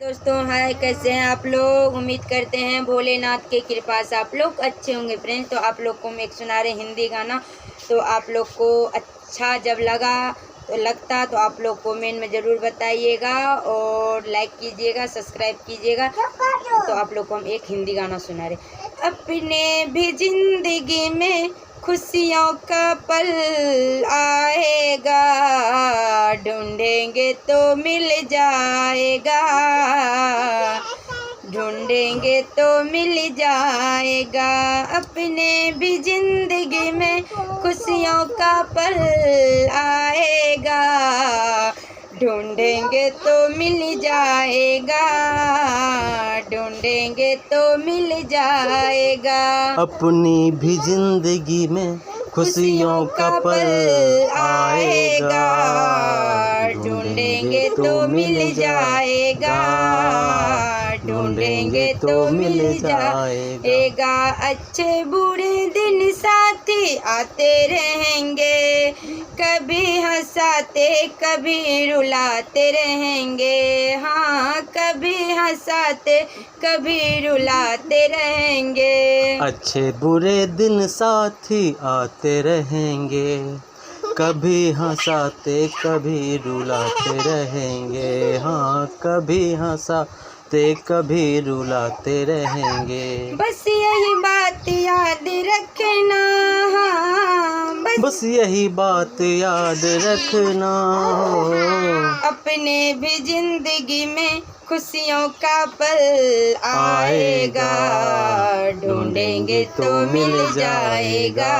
दोस्तों हाय, कैसे हैं आप लोग। उम्मीद करते हैं भोलेनाथ के कृपा से आप लोग अच्छे होंगे। फ्रेंड्स, तो आप लोग को मैं एक सुना रहे हिंदी गाना, तो आप लोग को अच्छा जब लगता तो आप लोग कमेंट में ज़रूर बताइएगा और लाइक कीजिएगा, सब्सक्राइब कीजिएगा। तो आप लोग को हम एक हिंदी गाना सुना रहे। अपने भी जिंदगी में खुशियों का पल आएगा, ढूंढेंगे तो मिल जाएगा, ढूंढेंगे तो मिल जाएगा। अपने भी जिंदगी में खुशियों का पल आएगा, ढूंढेंगे तो मिल जाएगा, ढूंढेंगे तो मिल जाएगा। अपनी भी जिंदगी में खुशियों का पल आएगा, ढूंढेंगे तो मिल जाएगा, ढूंढेंगे तो मिल जाएगा। अच्छे बुरे दिन साथी आते रहेंगे, कभी हंसाते कभी रुलाते रहेंगे। हाँ, कभी हंसाते कभी रुलाते रहेंगे। अच्छे बुरे दिन साथी आते रहेंगे, कभी हंसाते कभी रुलाते रहेंगे। हाँ, कभी हंसाते कभी रुलाते रहेंगे। बस यही बात याद रखना, बस यही बात याद रखना। अपने भी जिंदगी में खुशियों का पल आएगा, ढूंढेंगे तो मिल जाएगा,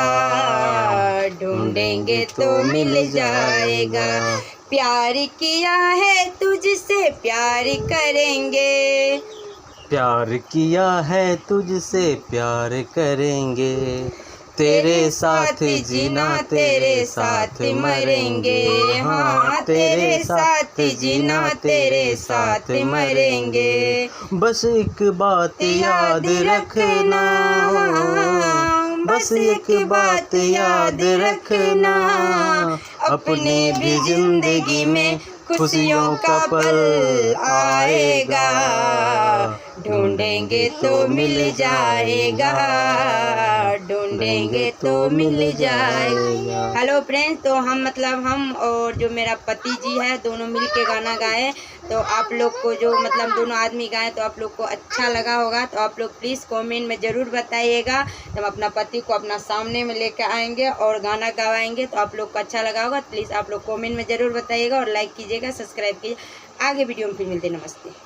ढूंढेंगे तो मिल जाएगा। प्यार किया है तुझसे प्यार करेंगे, प्यार किया है तुझसे प्यार करेंगे। तेरे साथ जीना तेरे साथ मरेंगे। हाँ, तेरे साथ जीना तेरे साथ मरेंगे। बस एक बात याद रखना, बस एक बात याद रखना। अपने भी जिंदगी में खुशियों का पल आएगा, ढूंढेंगे तो मिल जाएगा, ढूंढेंगे तो मिल जाएगा। हेलो फ्रेंड्स, तो हम और जो मेरा पति जी है दोनों मिल के गाना गाए। तो आप लोग को जो दोनों आदमी गाए तो आप लोग को अच्छा लगा होगा। तो आप लोग प्लीज़ कमेंट में ज़रूर बताइएगा। तो हम अपना पति को अपना सामने में लेकर आएंगे और गाना गवाएंगे। तो आप लोग को अच्छा लगा होगा। प्लीज़ आप लोग कमेंट में ज़रूर बताइएगा और लाइक कीजिएगा, सब्सक्राइब कीजिए। आगे वीडियो में फिर मिलते हैं। नमस्ते।